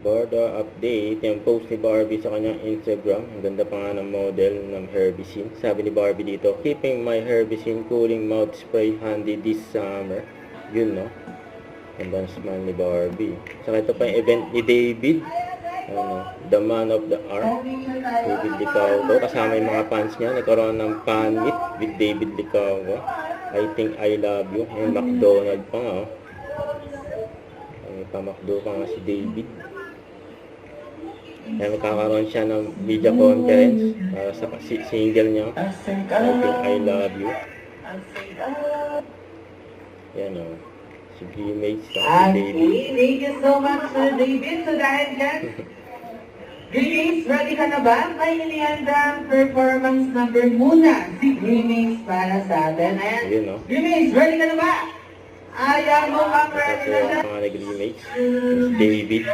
Barda update, yung post ni Barbie sa kanyang Instagram. Ang ganda pa nga ng model ng Herbicin. Sabi ni Barbie dito, keeping my Herbicin cooling mouth spray handy this summer. Yun, no? Ganda ng smile ni Barbie. Saka ito pa yung event ni David. The man of the hour. David Licauco. Kasama yung mga fans niya. Nagkaroon ng fan meet with David Licauco. I think I love you. Yung McDonald pa nga, oh. May pa-McDo pa nga si David. Kaya magkakaroon siya ng video conference para sa single niya, I think I love you. Yan o. Si G-Mates si David. Thank you so much, David. So dahil dyan, G-Mates, ready ka na ba? May inihandang performance number muna si G-Mates para sa atin. Ayan. Ayun o. G-Mates, ready ka na ba? Ayan mo kang Tapos ready na yung dyan. mga nag-G-Mates, si David.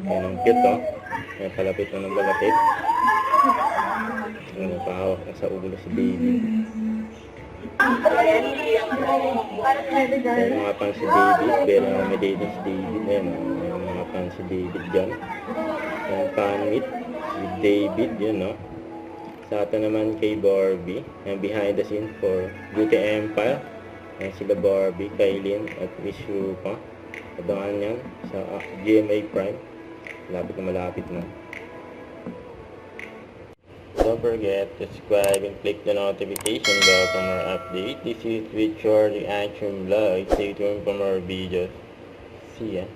Yan ang cute, oh. Yan, palapit na ng palapit. Yan, pahawak na sa ulo si David. Yan, mga fans si David. Pero may dating si David. Yan, yung mga fans si David dyan. Yan, fan meet with David, yun, no? Sa atin naman kay Barbie. Yan, behind the scene for Beauty Empire. Yan, sila Barbie, Kailin, at Miss Yuka. Abangan yan sa GMA Prime. Malapit na. Don't forget to subscribe and click the notification bell for more updates. This is with Charlie Action Vlog. Stay tuned for more videos. See ya.